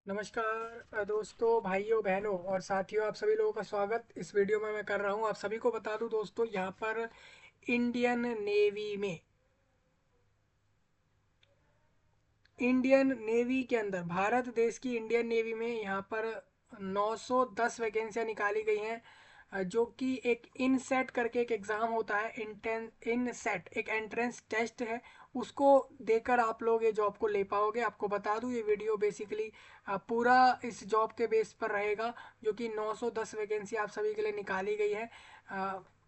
नमस्कार दोस्तों, भाइयों बहनों और साथियों, आप सभी लोगों का स्वागत इस वीडियो में मैं कर रहा हूं। आप सभी को बता दूं दोस्तों, यहां पर इंडियन नेवी में इंडियन नेवी के अंदर भारत देश की इंडियन नेवी में यहाँ पर 910 वैकेंसियाँ निकाली गई हैं। जो कि एक इन सेट करके एक एग्ज़ाम होता है। इन सेट एक एंट्रेंस टेस्ट है। उसको देकर आप लोग ये जॉब को ले पाओगे। आपको बता दूं, ये वीडियो बेसिकली पूरा इस जॉब के बेस पर रहेगा, जो कि 910 वैकेंसी आप सभी के लिए निकाली गई है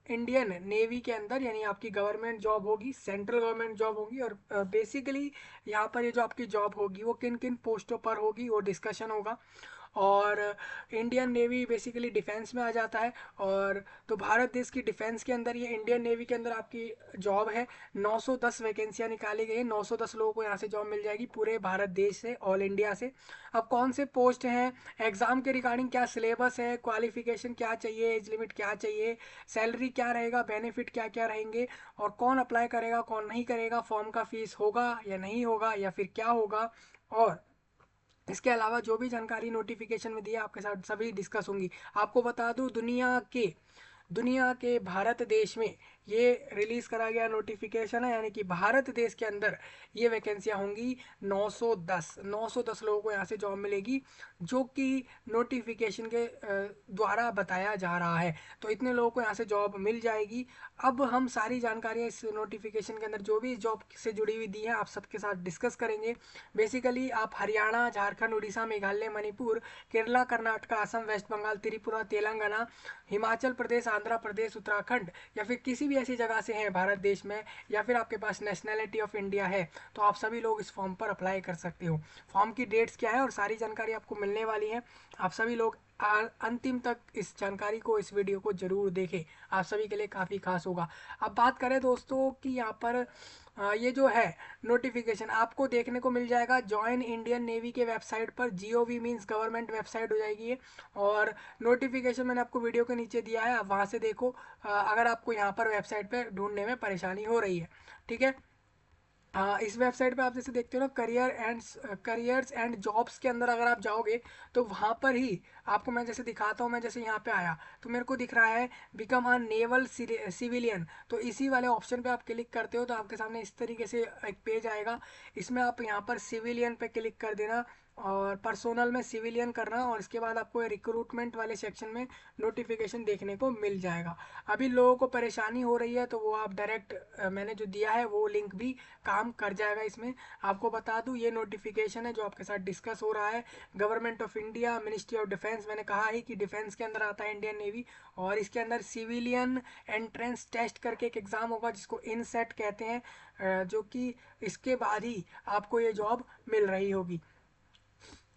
इंडियन नेवी के अंदर। यानी आपकी गवर्नमेंट जॉब होगी, सेंट्रल गवर्नमेंट जॉब होगी। और बेसिकली यहाँ पर ये जो आपकी जॉब होगी वो किन किन पोस्टों पर होगी वो डिस्कशन होगा। और इंडियन नेवी बेसिकली डिफेंस में आ जाता है। और तो भारत देश की डिफेंस के अंदर ये इंडियन नेवी के अंदर आपकी जॉब है। 910 वैकेंसियाँ निकाली गई हैं। 910 लोगों को यहाँ से जॉब मिल जाएगी पूरे भारत देश से, ऑल इंडिया से। अब कौन से पोस्ट हैं, एग्जाम के रिगार्डिंग क्या सिलेबस है, क्वालिफिकेशन क्या चाहिए, एज लिमिट क्या चाहिए, सैलरी क्या रहेगा, बेनिफिट क्या क्या रहेंगे, और कौन अप्लाई करेगा कौन नहीं करेगा, फॉर्म का फीस होगा या नहीं होगा या फिर क्या होगा, और इसके अलावा जो भी जानकारी नोटिफिकेशन में दी है आपके साथ सभी डिस्कस होंगी। आपको बता दूं, दुनिया के भारत देश में ये रिलीज करा गया नोटिफिकेशन है। यानी कि भारत देश के अंदर ये वैकेंसियां होंगी 910 लोगों को यहाँ से जॉब मिलेगी, जो कि नोटिफिकेशन के द्वारा बताया जा रहा है। तो इतने लोगों को यहाँ से जॉब मिल जाएगी। अब हम सारी जानकारियाँ इस नोटिफिकेशन के अंदर जो भी जॉब से जुड़ी हुई दी है आप सबके साथ डिस्कस करेंगे। बेसिकली आप हरियाणा, झारखंड, उड़ीसा, मेघालय, मणिपुर, केरला, कर्नाटक, असम, वेस्ट बंगाल, त्रिपुरा, तेलंगाना, हिमाचल प्रदेश, आंध्र प्रदेश, उत्तराखंड या फिर किसी भी ऐसी जगह से हैं भारत देश में, या फिर आपके पास नेशनैलिटी ऑफ इंडिया है, तो आप सभी लोग इस फॉर्म पर अप्लाई कर सकते हो। फॉर्म की डेट्स क्या है और सारी जानकारी आपको मिलने वाली है। आप सभी लोग अंतिम तक इस जानकारी को, इस वीडियो को जरूर देखें। आप सभी के लिए काफ़ी खास होगा। अब बात करें दोस्तों कि यहाँ पर ये जो है नोटिफिकेशन आपको देखने को मिल जाएगा ज्वाइन इंडियन नेवी के वेबसाइट पर। GOV मीन्स गवर्नमेंट वेबसाइट हो जाएगी ये। और नोटिफिकेशन मैंने आपको वीडियो के नीचे दिया है, आप वहाँ से देखो अगर आपको यहाँ पर वेबसाइट पे ढूंढने में परेशानी हो रही है। ठीक है। हाँ, इस वेबसाइट पे आप जैसे देखते हो ना, करियर्स एंड जॉब्स के अंदर अगर आप जाओगे तो वहाँ पर ही आपको मैं जैसे दिखाता हूँ। मैं जैसे यहाँ पे आया तो मेरे को दिख रहा है बिकम अ नेवल सिविलियन। तो इसी वाले ऑप्शन पे आप क्लिक करते हो तो आपके सामने इस तरीके से एक पेज आएगा। इसमें आप यहाँ पर सिविलियन पे क्लिक कर देना और पर्सोनल में सिविलियन करना, और इसके बाद आपको रिक्रूटमेंट वाले सेक्शन में नोटिफिकेशन देखने को मिल जाएगा। अभी लोगों को परेशानी हो रही है तो वो आप डायरेक्ट मैंने जो दिया है वो लिंक भी काम कर जाएगा इसमें। आपको बता दूं, ये नोटिफिकेशन है जो आपके साथ डिस्कस हो रहा है। Government of India, ministry of defence, मैंने कहा ही कि डिफेंस के अंदर आता है इंडियन नेवी। और इसके अंदर सिविलियन एंट्रेंस टेस्ट करके एक एग्ज़ाम होगा जिसको इनसेट कहते हैं, जो कि इसके बाद ही आपको ये जॉब मिल रही होगी।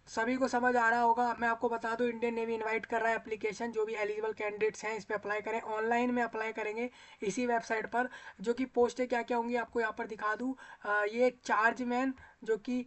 सभी को समझ आ रहा होगा। मैं आपको बता दूं, इंडियन नेवी इनवाइट कर रहा है एप्लीकेशन, जो भी एलिजिबल कैंडिडेट्स हैं इस पर अप्लाई करें। ऑनलाइन में अप्लाई करेंगे इसी वेबसाइट पर। जो कि पोस्टें क्या क्या होंगी आपको यहाँ पर दिखा दूं। ये एक चार्जमैन, जो कि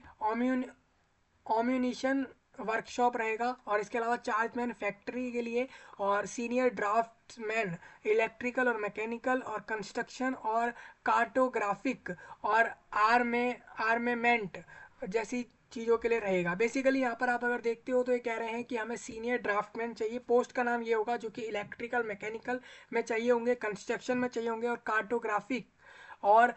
ऑम्यूनिशन वर्कशॉप रहेगा, और इसके अलावा चार्जमैन फैक्ट्री के लिए, और सीनियर ड्राफ्ट्समैन इलेक्ट्रिकल और मैकेनिकल और कंस्ट्रक्शन और कार्टोग्राफिक और आर्मेमेंट जैसी चीज़ों के लिए रहेगा। बेसिकली यहाँ पर आप अगर देखते हो तो ये कह रहे हैं कि हमें सीनियर ड्राफ्टमैन चाहिए। पोस्ट का नाम ये होगा, जो कि इलेक्ट्रिकल मैकेनिकल में चाहिए होंगे, कंस्ट्रक्शन में चाहिए होंगे, और कार्टोग्राफिक और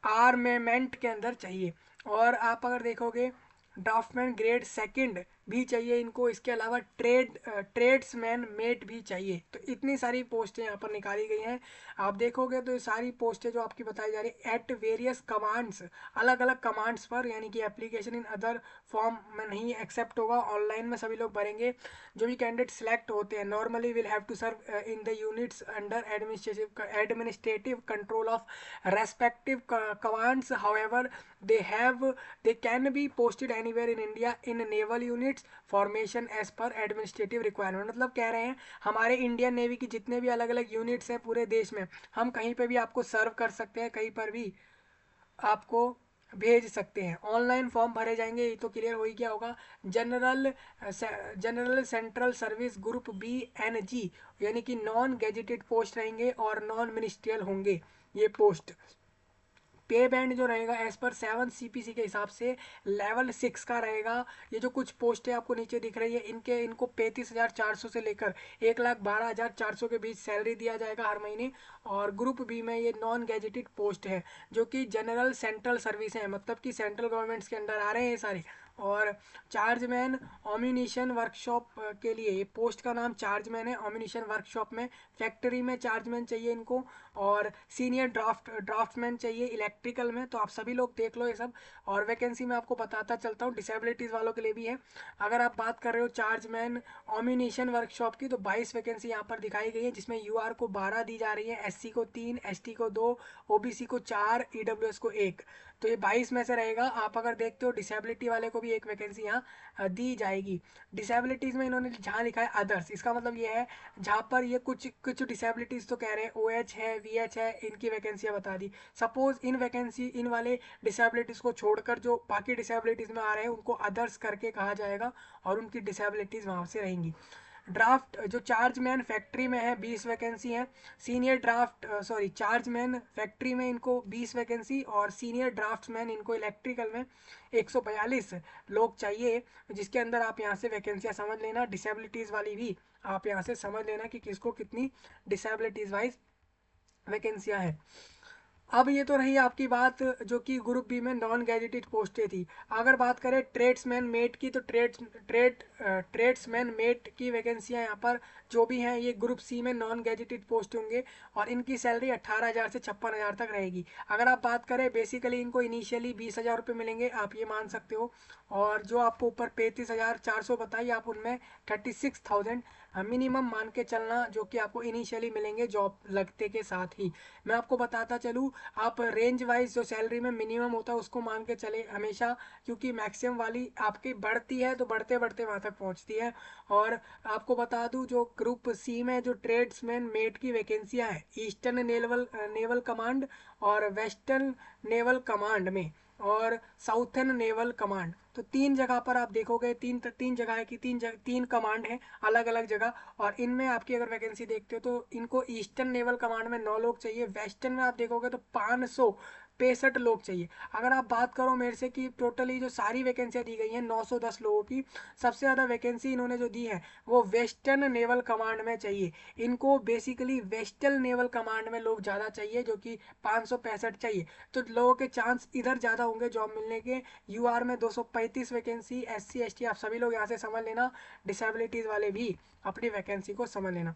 आर्मेमेंट के अंदर चाहिए। और आप अगर देखोगे ड्राफ्टमैन ग्रेड सेकंड भी चाहिए इनको। इसके अलावा ट्रेड्समैन मेट भी चाहिए। तो इतनी सारी पोस्टें यहाँ पर निकाली गई हैं। आप देखोगे तो ये सारी पोस्टें जो आपकी बताई जा रही है एट वेरियस कमांड्स, अलग अलग कमांड्स पर। यानी कि एप्लीकेशन इन अदर फॉर्म में नहीं एक्सेप्ट होगा, ऑनलाइन में सभी लोग भरेंगे। जो भी कैंडिडेट सिलेक्ट होते हैं normally will have to serve in the units under administrative control of respective commands. However they have they can be posted anywhere in India in naval units formation as per administrative requirement। मतलब कह रहे हैं हमारे Indian navy की जितने भी अलग अलग यूनिट्स हैं पूरे देश में, हम कहीं पे भी आपको सर्व कर सकते हैं, कहीं पर भी आपको भेज सकते हैं। ऑनलाइन फॉर्म भरे जाएंगे, ये तो क्लियर हो ही गया होगा। General general central service group BNG, यानी कि नॉन गेजेटेड पोस्ट रहेंगे और नॉन मिनिस्ट्रियल होंगे ये पोस्ट। पे बैंड जो रहेगा एज पर 7 CPC के हिसाब से लेवल 6 का रहेगा। ये जो कुछ पोस्ट है आपको नीचे दिख रही है, इनको 35,400 से लेकर 1,12,400 के बीच सैलरी दिया जाएगा हर महीने। और ग्रुप बी में ये नॉन गैजेटेड पोस्ट है जो कि जनरल सेंट्रल सर्विस है, मतलब कि सेंट्रल गवर्नमेंट्स के अंडर आ रहे हैं ये सारे। और चार्जमैन ऑम्यूनिशन वर्कशॉप के लिए, ये पोस्ट का नाम चार्जमैन है, ऑम्यूनिशन वर्कशॉप में फैक्ट्री में चार्जमैन चाहिए इनको। और सीनियर ड्राफ्टमैन चाहिए इलेक्ट्रिकल में। तो आप सभी लोग देख लो ये सब। और वैकेंसी में आपको बताता चलता हूँ, डिसेबिलिटीज़ वालों के लिए भी है। अगर आप बात कर रहे हो चार्जमैन ऑम्यूनिशन वर्कशॉप की, तो 22 वैकेंसी यहाँ पर दिखाई गई है, जिसमें यूआर को 12 दी जा रही है, एससी को 3, एसटी को 2, ओबीसी को 4, ईडब्ल्यूएस को 1। तो ये 22 में से रहेगा। आप अगर देखते हो डिसेबिलिटी वाले को भी एक वैकेंसी यहाँ दी जाएगी। डिसेबिलिटीज़ में इन्होंने जहाँ लिखा है अदर्स, इसका मतलब ये है जहाँ पर ये कुछ कुछ डिसेबिलिटीज़ तो कह रहे हैं OH है, VH है, इनकी वैकेंसियाँ बता दी। सपोज इन वाले डिसेबिलिटीज़ को छोड़कर जो बाकी डिसेबिलिटीज़ में आ रहे हैं उनको अदर्स करके कहा जाएगा और उनकी डिसेबिलिटीज़ वहाँ से रहेंगी। ड्राफ्ट जो चार्जमैन फैक्ट्री में है 20 वैकेंसी है। सीनियर चार्जमैन फैक्ट्री में इनको 20 वैकेंसी, और सीनियर ड्राफ्ट्समैन इनको इलेक्ट्रिकल में 142 लोग चाहिए। जिसके अंदर आप यहाँ से वैकेंसियाँ समझ लेना, डिसेबिलिटीज़ वाली भी आप यहाँ से समझ लेना कि किसको कितनी डिसेबिलिटीज़ वाइज वैकेंसियाँ हैं। अब ये तो रही आपकी बात जो कि ग्रुप बी में नॉन गैजेटेड पोस्टें थी। अगर बात करें ट्रेड्समैन मेट की, तो ट्रेड्समैन मेट की वैकेंसियां यहाँ पर जो भी हैं ये ग्रुप सी में नॉन गैजेटेड पोस्ट होंगे, और इनकी सैलरी 18,000 से 56,000 तक रहेगी। अगर आप बात करें बेसिकली इनको इनिशियली 20,000 रुपये मिलेंगे, आप ये मान सकते हो। और जो आपको ऊपर 35,400 बताइए, आप उनमें 36,000 मिनिमम मान के चलना जो कि आपको इनिशियली मिलेंगे जॉब लगते के साथ ही। मैं आपको बताता चलूँ, आप रेंज वाइज जो सैलरी में मिनिमम होता है उसको मान के चले हमेशा, क्योंकि मैक्सिमम वाली आपकी बढ़ती है तो बढ़ते बढ़ते वहाँ तक पहुँचती है। और आपको बता दूँ जो ग्रुप सी में जो ट्रेड्समैन मेट की वैकेंसियाँ हैं ईस्टर्न नेवल कमांड और वेस्टर्न नेवल कमांड में और साउथर्न नेवल कमांड, तो 3 जगह पर आप देखोगे, तीन जगह है कि तीन कमांड है अलग अलग जगह। और इनमें आपकी अगर वैकेंसी देखते हो तो इनको ईस्टर्न नेवल कमांड में 9 लोग चाहिए, वेस्टर्न में आप देखोगे तो 565 लोग चाहिए। अगर आप बात करो मेरे से कि टोटली जो सारी वैकेंसियाँ दी गई हैं 910 लोगों की, सबसे ज़्यादा वैकेंसी इन्होंने जो दी है वो वेस्टर्न नेवल कमांड में चाहिए। इनको बेसिकली वेस्टर्न नेवल कमांड में लोग ज़्यादा चाहिए, जो कि 565 चाहिए। तो लोगों के चांस इधर ज़्यादा होंगे जॉब मिलने के। यूआर में 235 वैकेंसी, एससी एसटी आप सभी लोग यहाँ से समझ लेना, डिसेबिलिटीज़ वाले भी अपनी वैकेंसी को समझ लेना।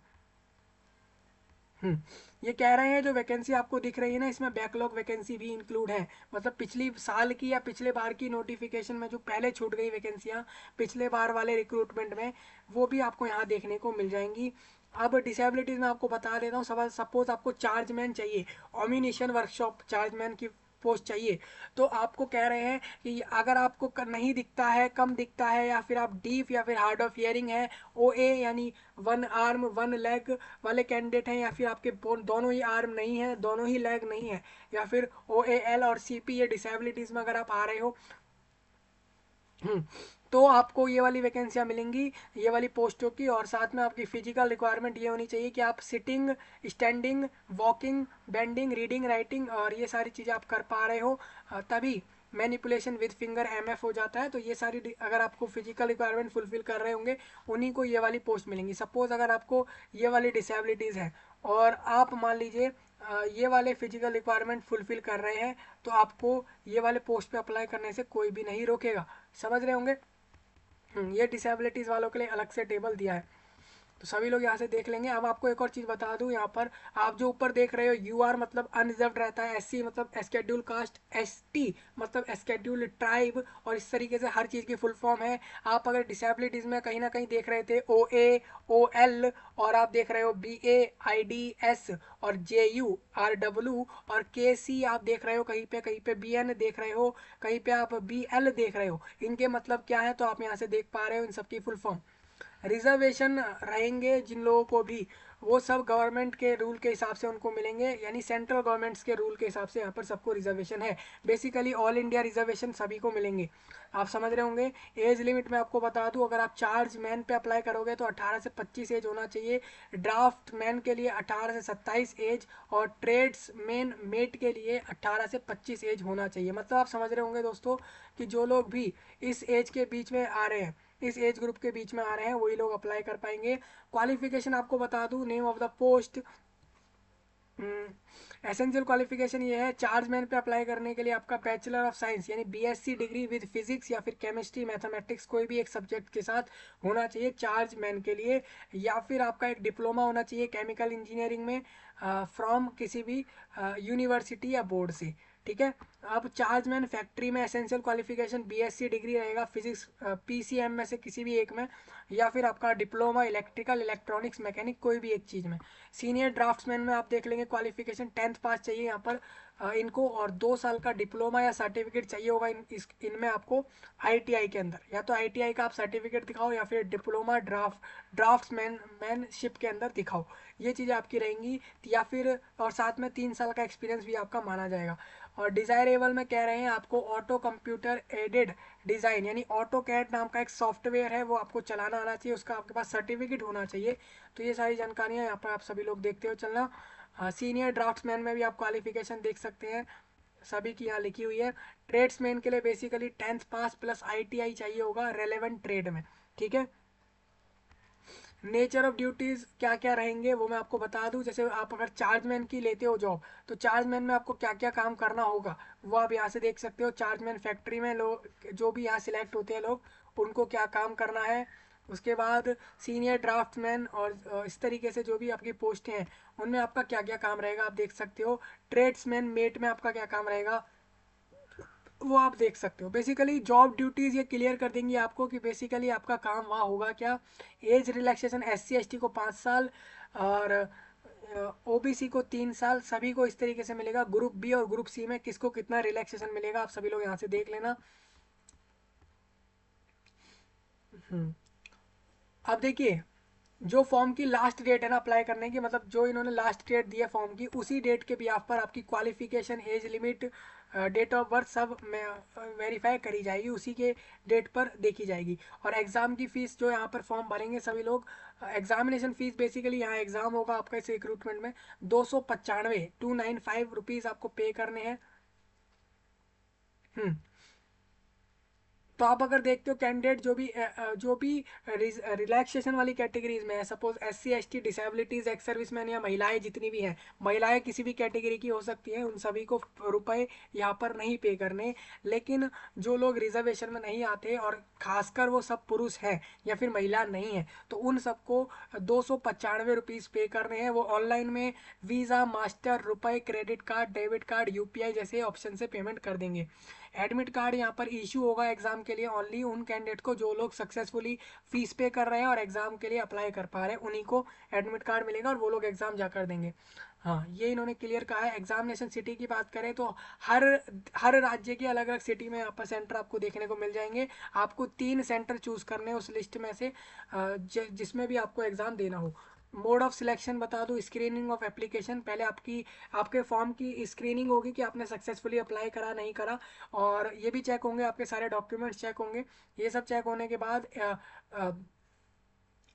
ये कह रहे हैं जो वैकेंसी आपको दिख रही है ना, इसमें बैकलॉग वैकेंसी भी इंक्लूड है। मतलब पिछली साल की या पिछले बार की नोटिफिकेशन में जो पहले छूट गई वैकेंसियाँ पिछले बार वाले रिक्रूटमेंट में, वो भी आपको यहाँ देखने को मिल जाएंगी। अब डिसेबिलिटीज़ में आपको बता देता हूँ। सपोज आपको चार्जमैन चाहिए, ऑम्यूनिशन वर्कशॉप चार्जमैन की पोस्ट चाहिए, तो आपको कह रहे हैं कि अगर आपको नहीं दिखता है, कम दिखता है, या फिर आप डीफ या फिर हार्ड ऑफ हियरिंग है, OA यानी 1 आर्म 1 लेग वाले कैंडिडेट हैं, या फिर आपके दोनों ही आर्म नहीं है, दोनों ही लेग नहीं है, या फिर OAL और CP ये डिसेबिलिटीज़ में अगर आप आ रहे हो, तो आपको ये वाली वैकेंसियाँ मिलेंगी ये वाली पोस्टों की। और साथ में आपकी फिजिकल रिक्वायरमेंट ये होनी चाहिए कि आप sitting, standing, walking, bending, reading, writing और ये सारी चीज़ें आप कर पा रहे हो, तभी मैनिपुलेशन विद फिंगर MF हो जाता है। तो ये सारी अगर आपको फिजिकल रिक्वायरमेंट फुलफिल कर रहे होंगे उन्हीं को ये वाली पोस्ट मिलेंगी। सपोज अगर आपको ये वाली डिसेबिलिटीज़ है और आप मान लीजिए ये वाले फिजिकल रिक्वायरमेंट फुलफिल कर रहे हैं, तो आपको ये वाले पोस्ट पे अप्लाई करने से कोई भी नहीं रोकेगा। समझ रहे होंगे। ये डिसेबिलिटीज़ वालों के लिए अलग से टेबल दिया है, तो सभी लोग यहाँ से देख लेंगे। अब आपको एक और चीज़ बता दूँ, यहाँ पर आप जो ऊपर देख रहे हो UR मतलब अनरिजर्व रहता है, SC मतलब स्केड्यूल कास्ट, ST मतलब स्केड्यूल ट्राइब, और इस तरीके से हर चीज़ की फुल फॉर्म है। आप अगर डिसेबिलिटीज़ में कहीं ना कहीं देख रहे थे OA, OL, और आप देख रहे हो BA, IDS और JU, RW और KC आप देख रहे हो, कहीं पे BN देख रहे हो, कहीं पे आप BL देख रहे हो, इनके मतलब क्या है तो आप यहाँ से देख पा रहे हो इन सबकी फुल फॉर्म। रिजर्वेशन रहेंगे जिन लोगों को भी, वो सब गवर्नमेंट के रूल के हिसाब से उनको मिलेंगे, यानी सेंट्रल गवर्नमेंट्स के रूल के हिसाब से यहाँ पर सबको रिजर्वेशन है। बेसिकली ऑल इंडिया रिजर्वेशन सभी को मिलेंगे, आप समझ रहे होंगे। एज लिमिट मैं आपको बता दूं, अगर आप चार्ज मैन पे अप्लाई करोगे तो 18 से 25 एज होना चाहिए, ड्राफ्ट मैन के लिए 18 से 27 एज, और ट्रेड्स मैन मेट के लिए 18 से 25 एज होना चाहिए। मतलब आप समझ रहे होंगे दोस्तों कि जो लोग भी इस एज के बीच में आ रहे हैं, इस एज ग्रुप के बीच में आ रहे हैं, वही लोग अप्लाई कर पाएंगे। क्वालिफिकेशन आपको बता दूं, name of the post, essential qualification ये है, चार्ज मैन पे अप्लाई करने के लिए आपका बैचलर ऑफ साइंस यानी बीएससी डिग्री विद फिजिक्स या फिर केमिस्ट्री मैथमेटिक्स कोई भी एक सब्जेक्ट के साथ होना चाहिए चार्ज मैन के लिए, या फिर आपका एक डिप्लोमा होना चाहिए केमिकल इंजीनियरिंग में फ्रॉम किसी भी यूनिवर्सिटी या बोर्ड से, ठीक है। अब चार्ज मैन फैक्ट्री में एसेंशियल क्वालिफिकेशन बीएससी डिग्री रहेगा फिजिक्स पीसीएम में से किसी भी एक में, या फिर आपका डिप्लोमा इलेक्ट्रिकल इलेक्ट्रॉनिक्स मैकेनिक कोई भी एक चीज़ में। सीनियर ड्राफ्ट्समैन में आप देख लेंगे क्वालिफिकेशन 10th पास चाहिए यहाँ पर इनको, और 2 साल का डिप्लोमा या सर्टिफिकेट चाहिए होगा इनमें आपको आईटीआई के अंदर, या तो आईटीआई का आप सर्टिफिकेट दिखाओ या फिर डिप्लोमा ड्राफ्ट्समैनशिप के अंदर दिखाओ, ये चीज़ें आपकी रहेंगी, या फिर और साथ में 3 साल का एक्सपीरियंस भी आपका माना जाएगा। और डिज़ायरेबल में कह रहे हैं आपको ऑटो कंप्यूटर एडेड डिज़ाइन यानी ऑटो कैड नाम का एक सॉफ्टवेयर है, वो आपको चलाना आना चाहिए, उसका आपके पास सर्टिफिकेट होना चाहिए। तो ये सारी जानकारियाँ यहाँ पर आप सभी लोग देखते हो चलना। सीनियर ड्राफ्ट्समैन में भी आप क्वालिफिकेशन देख सकते हैं, सभी की यहाँ लिखी हुई है। ट्रेड्समैन के लिए बेसिकली 10th पास प्लस आईटीआई चाहिए होगा रेलेवेंट ट्रेड में, ठीक है। नेचर ऑफ ड्यूटीज़ क्या क्या रहेंगे वो मैं आपको बता दूं, जैसे आप अगर चार्जमैन की लेते हो जॉब, तो चार्जमैन में आपको क्या क्या काम करना होगा वो आप यहाँ से देख सकते हो। चार्जमैन फैक्ट्री में लोग जो भी यहाँ सिलेक्ट होते हैं लोग, उनको क्या काम करना है। उसके बाद सीनियर ड्राफ्टमैन और इस तरीके से जो भी आपकी पोस्ट हैं उनमें आपका क्या क्या काम रहेगा आप देख सकते हो। ट्रेड्समैन मेट में आपका क्या काम रहेगा वो आप देख सकते हो। बेसिकली जॉब ड्यूटीज़ ये क्लियर कर देंगी आपको कि बेसिकली आपका काम वहाँ होगा क्या। एज रिलैक्सेशन एससी एसटी को 5 साल और ओबीसी को 3 साल, सभी को इस तरीके से मिलेगा। ग्रुप बी और ग्रुप सी में किसको कितना रिलैक्सेशन मिलेगा आप सभी लोग यहाँ से देख लेना। अब देखिए, जो फॉर्म की लास्ट डेट है ना अप्लाई करने की, मतलब जो इन्होंने लास्ट डेट दी है फॉर्म की, उसी डेट के भी आप पर आपकी qualification age limit date of birth सब वेरीफाई करी जाएगी, उसी के डेट पर देखी जाएगी। और एग्ज़ाम की फ़ीस जो यहाँ पर फॉर्म भरेंगे सभी लोग, एग्जामिनेशन फ़ीस बेसिकली यहाँ एग्ज़ाम होगा आपका इस रिक्रूटमेंट में 295 295 रुपीज़ आपको पे करने हैं। तो आप अगर देखते हो कैंडिडेट जो भी रिलैक्सेशन वाली कैटेगरीज में है, suppose SC ST disabilities ex serviceman या महिलाएं जितनी भी हैं, महिलाएं किसी भी कैटेगरी की हो सकती हैं, उन सभी को रुपए यहाँ पर नहीं पे करने। लेकिन जो लोग रिजर्वेशन में नहीं आते और खासकर वो सब पुरुष हैं या फिर महिला नहीं है, तो उन सबको 295 रुपीज़ पे करने हैं। वो ऑनलाइन में वीज़ा मास्टर रुपए credit card debit card UPI जैसे ऑप्शन से पेमेंट कर देंगे। एडमिट कार्ड यहाँ पर इशू होगा एग्जाम के लिए ओनली उन कैंडिडेट को जो लोग सक्सेसफुली फीस पे कर रहे हैं और एग्जाम के लिए अप्लाई कर पा रहे हैं, उन्हीं को एडमिट कार्ड मिलेगा और वो लोग एग्जाम जा कर देंगे। हाँ, ये इन्होंने क्लियर कहा है। एग्जामिनेशन सिटी की बात करें तो हर हर राज्य की अलग अलग सिटी में यहाँ पर सेंटर आपको देखने को मिल जाएंगे। आपको 3 सेंटर चूज करने हैं उस लिस्ट में से जिसमें भी आपको एग्जाम देना हो। मोड ऑफ सिलेक्शन बता दूं, स्क्रीनिंग ऑफ एप्लीकेशन, पहले आपके फॉर्म की स्क्रीनिंग होगी कि आपने सक्सेसफुली अप्लाई करा नहीं करा, और ये भी चेक होंगे, आपके सारे डॉक्यूमेंट्स चेक होंगे। ये सब चेक होने के बाद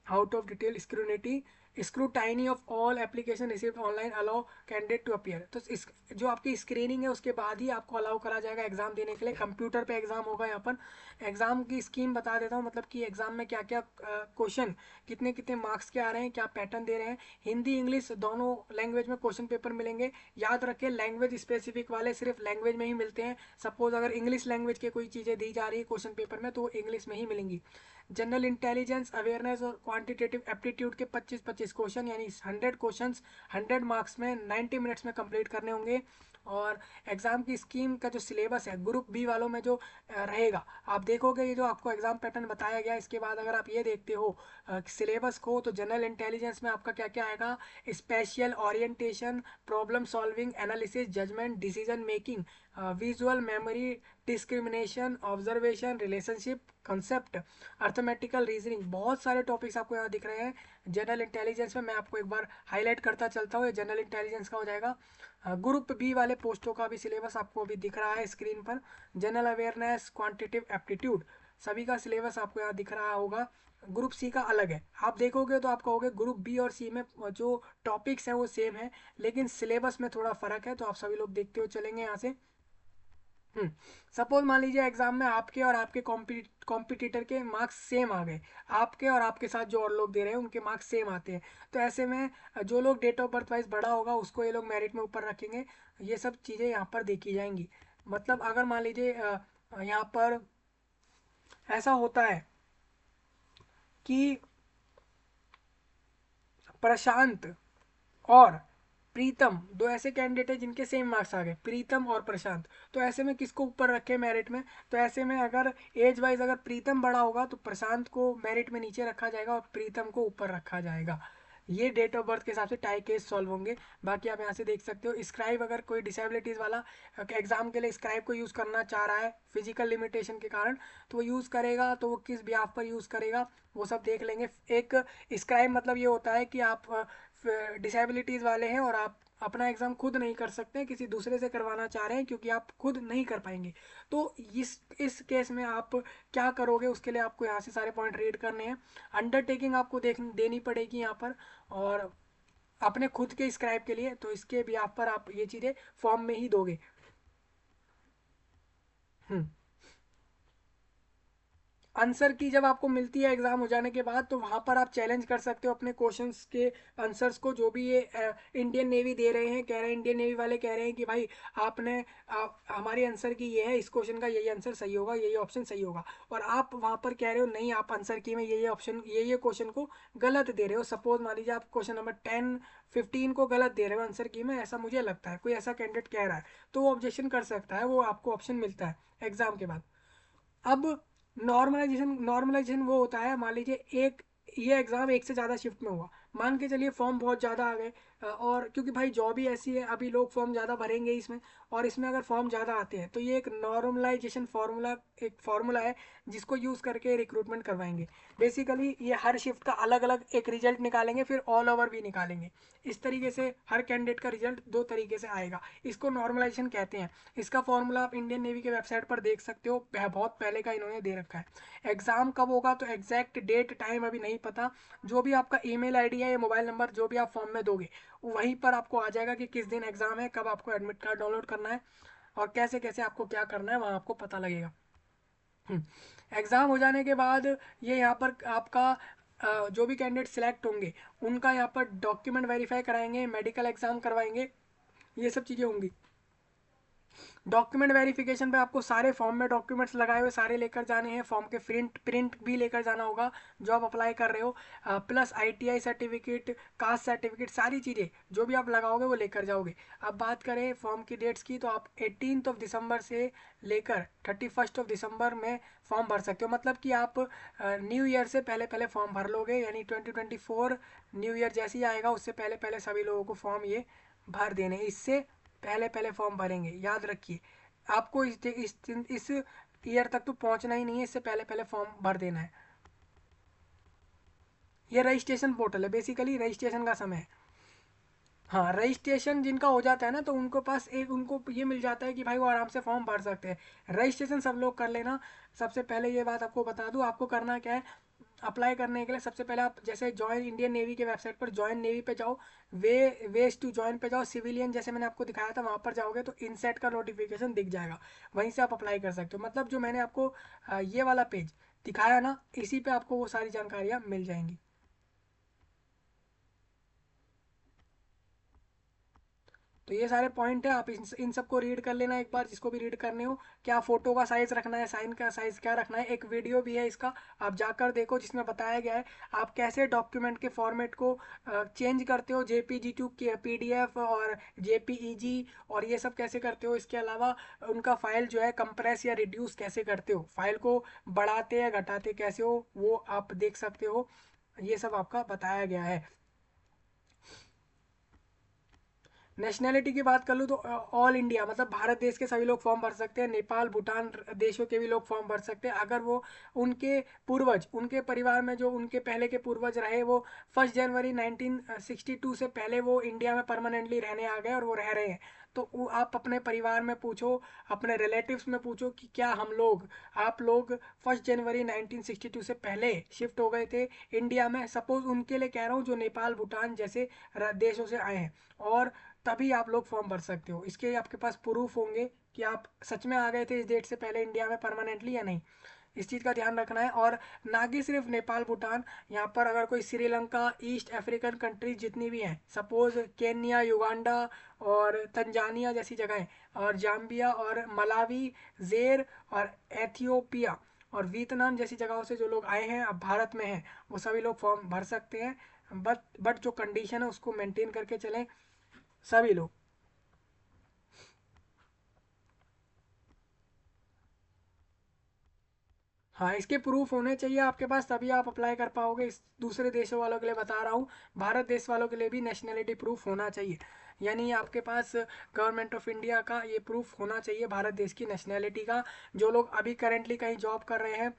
out of detail scrutiny scrutiny of all application received online allow candidate to appear. तो इस जो आपकी स्क्रीनिंग है उसके बाद ही आपको अलाउ करा जाएगा एग्जाम देने के लिए। कंप्यूटर पे एग्जाम होगा। यहाँ पर एग्जाम की स्कीम बता देता हूँ, मतलब कि एग्जाम में क्या क्या क्वेश्चन कितने कितने मार्क्स के आ रहे हैं, क्या पैटर्न दे रहे हैं। हिंदी इंग्लिश दोनों लैंग्वेज में क्वेश्चन पेपर मिलेंगे। याद रखें लैंग्वेज स्पेसिफिक वाले सिर्फ लैंग्वेज में ही मिलते हैं। सपोज अगर इंग्लिश लैंग्वेज के कोई चीज़ें दी जा रही है क्वेश्चन पेपर में तो वो इंग्लिश में ही मिलेंगी। जनरल इंटेलिजेंस अवेयरनेस और क्वांटिटेटिव एप्टीट्यूड के 25-25 क्वेश्चन यानी 100 क्वेश्चंस 100 मार्क्स में 90 मिनट्स में कंप्लीट करने होंगे। और एग्ज़ाम की स्कीम का जो सिलेबस है ग्रुप बी वालों में जो रहेगा, आप देखोगे ये जो आपको एग्ज़ाम पैटर्न बताया गया, इसके बाद अगर आप ये देखते हो सिलेबस को, तो जनरल इंटेलिजेंस में आपका क्या क्या आएगा, spatial orientation, problem solving, analysis, judgement, decision making, visual memory, discrimination, observation, relationship concept, arithmetical reasoning, बहुत सारे टॉपिक्स आपको यहाँ दिख रहे हैं। जनरल इंटेलिजेंस में मैं आपको एक बार हाईलाइट करता चलता हूँ, ये जनरल इंटेलिजेंस का हो जाएगा। ग्रुप बी वाले पोस्टों का भी सिलेबस आपको अभी दिख रहा है स्क्रीन पर। जनरल अवेयरनेस, क्वांटिटिव एप्टीट्यूड, सभी का सिलेबस आपको यहाँ दिख रहा होगा। ग्रुप सी का अलग है, आप देखोगे तो आप कहोगे ग्रुप बी और सी में जो टॉपिक्स हैं वो सेम है, लेकिन सिलेबस में थोड़ा फर्क है, तो आप सभी लोग देखते हुए चलेंगे यहाँ से। सपोज मान लीजिए एग्जाम में आपके और आपके कॉम्पिटिटर के मार्क्स सेम आ गए, आपके और आपके साथ जो और लोग दे रहे हैं उनके मार्क्स सेम आते हैं, तो ऐसे में जो लोग डेट ऑफ बर्थ वाइज बड़ा होगा उसको ये लोग मेरिट में ऊपर रखेंगे। ये सब चीज़ें यहाँ पर देखी जाएंगी। मतलब अगर मान लीजिए यहाँ पर ऐसा होता है कि प्रशांत और प्रीतम दो ऐसे कैंडिडेट हैं जिनके सेम मार्क्स आ गए, प्रीतम और प्रशांत, तो ऐसे में किसको ऊपर रखे मेरिट में? तो ऐसे में अगर एज वाइज अगर प्रीतम बड़ा होगा तो प्रशांत को मेरिट में नीचे रखा जाएगा और प्रीतम को ऊपर रखा जाएगा। ये डेट ऑफ बर्थ के हिसाब से टाई केस सॉल्व होंगे। बाकी आप यहाँ से देख सकते हो स्क्राइब, अगर कोई डिसेबिलिटीज वाला एग्जाम के लिए स्क्राइब को यूज़ करना चाह रहा है फिजिकल लिमिटेशन के कारण, तो वो यूज़ करेगा, तो वो किस बिहाफ पर यूज़ करेगा वो सब देख लेंगे। एक स्क्राइब मतलब ये होता है कि आप डिसेबिलिटीज़ वाले हैं और आप अपना एग्ज़ाम खुद नहीं कर सकते, किसी दूसरे से करवाना चाह रहे हैं क्योंकि आप खुद नहीं कर पाएंगे, तो इस केस में आप क्या करोगे उसके लिए आपको यहाँ से सारे पॉइंट रीड करने हैं। अंडरटेकिंग आपको देनी पड़ेगी यहाँ पर, और अपने खुद के स्क्राइब के लिए, तो इसके भी आप पर आप ये चीज़ें फॉर्म में ही दोगे। हम्म आंसर की जब आपको मिलती है एग्जाम हो जाने के बाद, तो वहाँ पर आप चैलेंज कर सकते हो अपने क्वेश्चंस के आंसर्स को, जो भी ये इंडियन नेवी दे रहे हैं, कह रहे हैं इंडियन नेवी वाले कह रहे हैं कि भाई आपने हमारी आंसर की ये है, इस क्वेश्चन का यही आंसर सही होगा, यही ऑप्शन सही होगा, और आप वहाँ पर कह रहे हो नहीं आप आंसर की में ये ऑप्शन ये क्वेश्चन को गलत दे रहे हो। सपोज मान लीजिए आप क्वेश्चन नंबर 10 15 को गलत दे रहे हो आंसर की में, ऐसा मुझे लगता है, कोई ऐसा कैंडिडेट कह रहा है, तो वो ऑब्जेक्शन कर सकता है, वो आपको ऑप्शन मिलता है एग्जाम के बाद। अब नॉर्मलाइजेशन वो होता है, मान लीजिए एक ये एग्ज़ाम एक से ज़्यादा शिफ्ट में हुआ, मान के चलिए फॉर्म बहुत ज़्यादा आ गए, और क्योंकि भाई जॉब ही ऐसी है, अभी लोग फॉर्म ज़्यादा भरेंगे इसमें, और इसमें अगर फॉर्म ज़्यादा आते हैं तो ये एक नॉर्मलाइजेशन फार्मूला, एक फार्मूला है जिसको यूज़ करके रिक्रूटमेंट करवाएंगे। बेसिकली ये हर शिफ्ट का अलग अलग एक रिजल्ट निकालेंगे, फिर ऑल ओवर भी निकालेंगे। इस तरीके से हर कैंडिडेट का रिजल्ट दो तरीके से आएगा, इसको नॉर्मलाइजेशन कहते हैं। इसका फॉर्मूला आप इंडियन नेवी के वेबसाइट पर देख सकते हो, बहुत पहले का इन्होंने दे रखा है। एग्ज़ाम कब होगा तो एग्जैक्ट डेट टाइम अभी नहीं पता, जो भी आपका ईमेल आईडी है या मोबाइल नंबर जो भी आप फॉर्म में दोगे वहीं पर आपको आ जाएगा कि किस दिन एग्ज़ाम है, कब आपको एडमिट कार्ड डाउनलोड करना है, और कैसे कैसे आपको क्या करना है वहाँ आपको पता लगेगा। एग्ज़ाम हो जाने के बाद ये यहाँ पर आपका जो भी कैंडिडेट सिलेक्ट होंगे उनका यहाँ पर डॉक्यूमेंट वेरीफाई कराएंगे, मेडिकल एग्ज़ाम करवाएंगे, ये सब चीज़ें होंगी। डॉक्यूमेंट वेरिफिकेशन पे आपको सारे फॉर्म में डॉक्यूमेंट्स लगाए हुए सारे लेकर जाने हैं, फॉर्म के प्रिंट भी लेकर जाना होगा जो आप अप्लाई कर रहे हो, plus ITI certificate, caste certificate, सारी चीज़ें जो भी आप लगाओगे वो लेकर जाओगे। अब बात करें फॉर्म की डेट्स की, तो आप 18 दिसंबर से लेकर 31 दिसंबर में फॉर्म भर सकते हो, मतलब कि आप न्यू ईयर से पहले पहले फॉर्म भर लोगे, यानी 2024 न्यू ईयर जैसे ही आएगा उससे पहले पहले सभी लोगों को फॉर्म ये भर देने, इससे पहले पहले फॉर्म भरेंगे, याद रखिए। आपको इस ईयर तक तो पहुंचना ही नहीं है, इससे पहले पहले फॉर्म भर देना है। ये रजिस्ट्रेशन पोर्टल है, बेसिकली रजिस्ट्रेशन का समय है। हाँ, रजिस्ट्रेशन जिनका हो जाता है ना तो उनको पास एक उनको ये मिल जाता है कि भाई वो आराम से फॉर्म भर सकते हैं। रजिस्ट्रेशन सब लोग कर लेना। सबसे पहले ये बात आपको बता दूं, आपको करना क्या है, अप्लाई करने के लिए सबसे पहले आप जैसे ज्वाइन इंडियन नेवी के वेबसाइट पर ज्वाइन नेवी पे जाओ, वेज टू ज्वाइन पे जाओ, सिविलियन जैसे मैंने आपको दिखाया था वहाँ पर जाओगे तो इनसेट का नोटिफिकेशन दिख जाएगा, वहीं से आप अप्लाई कर सकते हो। मतलब जो मैंने आपको ये वाला पेज दिखाया ना, इसी पे आपको वो सारी जानकारियाँ मिल जाएंगी। तो ये सारे पॉइंट है, आप इन सबको रीड कर लेना एक बार, जिसको भी रीड करने हो। क्या फोटो का साइज रखना है, साइन का साइज क्या रखना है, एक वीडियो भी है इसका, आप जाकर देखो जिसमें बताया गया है आप कैसे डॉक्यूमेंट के फॉर्मेट को चेंज करते हो, JPG to PDF और JPEG, और ये सब कैसे करते हो। इसके अलावा उनका फाइल जो है कंप्रेस या रिड्यूस कैसे करते हो, फाइल को बढ़ाते या घटाते कैसे हो, वो आप देख सकते हो। ये सब आपका बताया गया है। नेशनैलिटी की बात कर लूँ तो ऑल इंडिया मतलब भारत देश के सभी लोग फॉर्म भर सकते हैं, नेपाल भूटान देशों के भी लोग फॉर्म भर सकते हैं, अगर वो उनके पूर्वज, उनके परिवार में जो उनके पहले के पूर्वज रहे वो 1 जनवरी 1962 से पहले वो इंडिया में परमानेंटली रहने आ गए और वो रह रहे हैं। तो आप अपने परिवार में पूछो, अपने रिलेटिव्स में पूछो कि क्या हम लोग, आप लोग 1 जनवरी 1962 से पहले शिफ्ट हो गए थे इंडिया में, सपोज उनके लिए कह रहा हूँ जो नेपाल भूटान जैसे देशों से आए हैं, और तभी आप लोग फॉर्म भर सकते हो। इसके आपके पास प्रूफ होंगे कि आप सच में आ गए थे इस डेट से पहले इंडिया में परमानेंटली या नहीं, इस चीज़ का ध्यान रखना है। और ना कि सिर्फ नेपाल भूटान, यहाँ पर अगर कोई श्रीलंका, ईस्ट अफ्रीकन कंट्रीज जितनी भी हैं, सपोज केन्या, युगांडा और तंजानिया जैसी जगहें, और जाम्बिया और मलावी, जेर और एथियोपिया और वियतनाम जैसी जगहों से जो लोग आए हैं अब भारत में हैं, वो सभी लोग फॉर्म भर सकते हैं। बट जो कंडीशन है उसको मेंटेन करके चलें सभी लोग। हाँ, इसके प्रूफ होने चाहिए आपके पास, तभी आप अप्लाई कर पाओगे। इस दूसरे देशों वालों के लिए बता रहा हूँ, भारत देश वालों के लिए भी नेशनैलिटी प्रूफ होना चाहिए, यानी आपके पास गवर्नमेंट ऑफ इंडिया का ये प्रूफ होना चाहिए भारत देश की नेशनैलिटी का। जो लोग अभी करेंटली कहीं जॉब कर रहे हैं,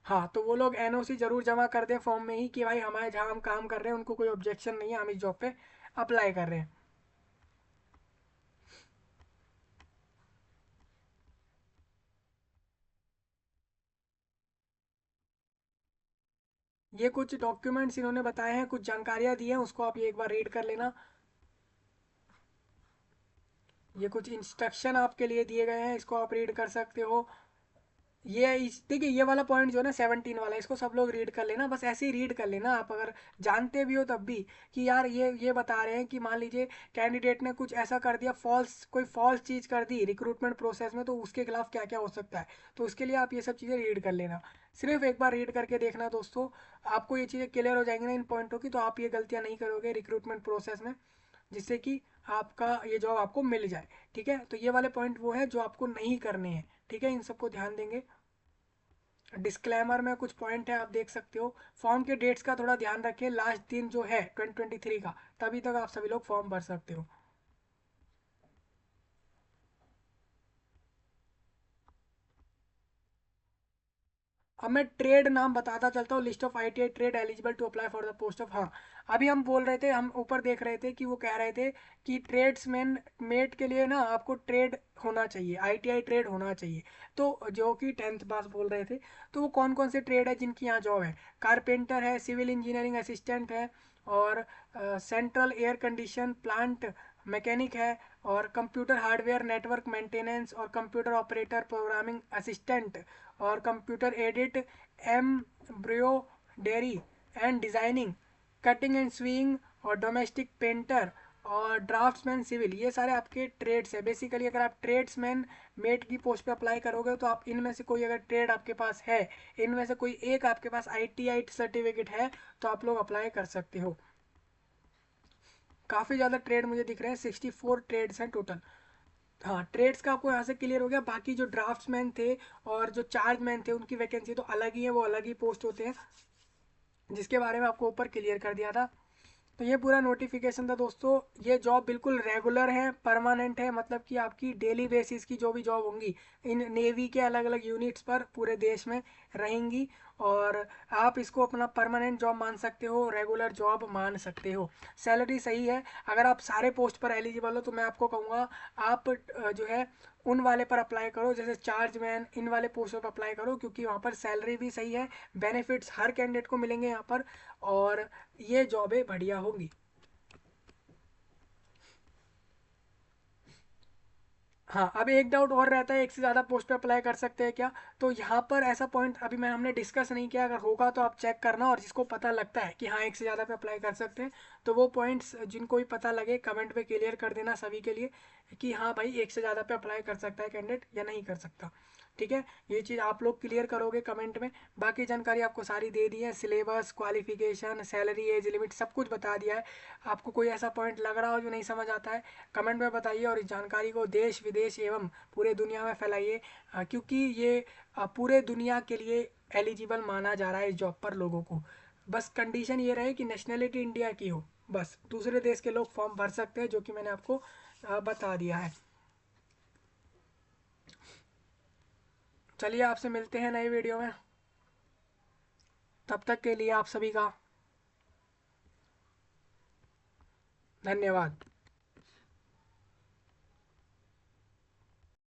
हाँ, तो वो लोग एनओसी जरूर जमा कर दें फॉर्म में ही कि भाई हमारे जहाँ हम काम कर रहे हैं उनको कोई ऑब्जेक्शन नहीं है, हम इस जॉब पे अप्लाई कर रहे हैं। ये कुछ डॉक्यूमेंट्स इन्होंने बताए हैं, कुछ जानकारियाँ दी हैं, उसको आप ये एक बार रीड कर लेना। ये कुछ इंस्ट्रक्शन आपके लिए दिए गए हैं, इसको आप रीड कर सकते हो। ये इस देखिए, ये वाला पॉइंट जो है ना 17 वाला, इसको सब लोग रीड कर लेना, बस ऐसे ही रीड कर लेना आप, अगर जानते भी हो तब भी, कि यार ये बता रहे हैं कि मान लीजिए कैंडिडेट ने कुछ ऐसा कर दिया, फॉल्स, कोई फॉल्स चीज़ कर दी रिक्रूटमेंट प्रोसेस में, तो उसके खिलाफ क्या क्या हो सकता है। तो उसके लिए आप ये सब चीज़ें रीड कर लेना, सिर्फ एक बार रीड करके देखना दोस्तों, आपको ये चीज़ें क्लियर हो जाएंगी ना इन पॉइंटों की, तो आप ये गलतियाँ नहीं करोगे रिक्रूटमेंट प्रोसेस में, जिससे कि आपका ये जॉब आपको मिल जाए। ठीक है, तो ये वाले पॉइंट वो है जो आपको नहीं करने हैं। ठीक है, इन सबको ध्यान देंगे। डिस्क्लेमर में कुछ पॉइंट है आप देख सकते हो। फॉर्म के डेट्स का थोड़ा ध्यान रखें, लास्ट दिन जो है 2023 का, तभी तक आप सभी लोग फॉर्म भर सकते हो। अब मैं ट्रेड नाम बताता चलता हूँ, list of ITI trade eligible to apply for the post of, हाँ, अभी हम बोल रहे थे, हम ऊपर देख रहे थे कि वो कह रहे थे कि ट्रेड्समैन मेट के लिए ना आपको ट्रेड होना चाहिए, आईटीआई ट्रेड होना चाहिए। तो जो कि 10th पास बोल रहे थे, तो वो कौन कौन से ट्रेड है जिनकी यहाँ जॉब है, कारपेंटर है, सिविल इंजीनियरिंग असिस्टेंट है, और central air condition plant mechanic है, और कंप्यूटर हार्डवेयर नेटवर्क मेंटेनेंस, और कंप्यूटर ऑपरेटर प्रोग्रामिंग असिस्टेंट, और computer edit, embroidery and designing, cutting and swing, और डोमेस्टिक पेंटर, और ड्राफ्ट्समैन सिविल, ये सारे आपके ट्रेड्स है। बेसिकली अगर आप ट्रेड्समैन मेट की पोस्ट पे अप्लाई करोगे तो आप इनमें से कोई अगर ट्रेड आपके पास है, इनमें से कोई एक आपके पास आईटीआई सर्टिफिकेट है, तो आप लोग अप्लाई कर सकते हो। काफ़ी ज़्यादा ट्रेड मुझे दिख रहे हैं, 64 ट्रेड्स हैं टोटल। हाँ, ट्रेड्स का आपको यहाँ से क्लियर हो गया। बाकी जो ड्राफ्ट्समैन थे और जो चार्जमैन थे उनकी वैकेंसी तो अलग ही है, वो अलग ही पोस्ट होते हैं, जिसके बारे में आपको ऊपर क्लियर कर दिया था। तो ये पूरा नोटिफिकेशन था दोस्तों। ये जॉब बिल्कुल रेगुलर है, परमानेंट है, मतलब कि आपकी डेली बेसिस की जो भी जॉब होंगी इन नेवी के अलग अलग यूनिट्स पर पूरे देश में रहेंगी, और आप इसको अपना परमानेंट जॉब मान सकते हो, रेगुलर जॉब मान सकते हो। सैलरी सही है। अगर आप सारे पोस्ट पर एलिजिबल हो तो मैं आपको कहूँगा आप जो है उन वाले पर अप्लाई करो, जैसे चार्ज मैन, इन वाले पोस्टों पर अप्लाई करो, क्योंकि वहाँ पर सैलरी भी सही है, बेनिफिट्स हर कैंडिडेट को मिलेंगे यहाँ पर, और ये जॉबें बढ़िया होंगी। हाँ, अब एक डाउट और रहता है, एक से ज़्यादा पोस्ट पे अप्लाई कर सकते हैं क्या। तो यहाँ पर ऐसा पॉइंट अभी मैं हमने डिस्कस नहीं किया, अगर होगा तो आप चेक करना, और जिसको पता लगता है कि हाँ एक से ज़्यादा पे अप्लाई कर सकते हैं, तो वो पॉइंट्स जिनको भी पता लगे कमेंट पे क्लियर कर देना सभी के लिए, कि हाँ भाई एक से ज़्यादा पे अप्लाई कर सकता है कैंडिडेट या नहीं कर सकता। ठीक है, ये चीज़ आप लोग क्लियर करोगे कमेंट में। बाकी जानकारी आपको सारी दे दी है, syllabus, qualification, salary, age limit, सब कुछ बता दिया है। आपको कोई ऐसा पॉइंट लग रहा हो जो नहीं समझ आता है, कमेंट में बताइए, और इस जानकारी को देश विदेश एवं पूरे दुनिया में फैलाइए, क्योंकि ये पूरे दुनिया के लिए एलिजिबल माना जा रहा है इस जॉब पर लोगों को। बस कंडीशन ये रहे कि नेशनलिटी इंडिया की हो, बस दूसरे देश के लोग फॉर्म भर सकते हैं, जो कि मैंने आपको बता दिया है। चलिए आपसे मिलते हैं नई वीडियो में, तब तक के लिए आप सभी का धन्यवाद।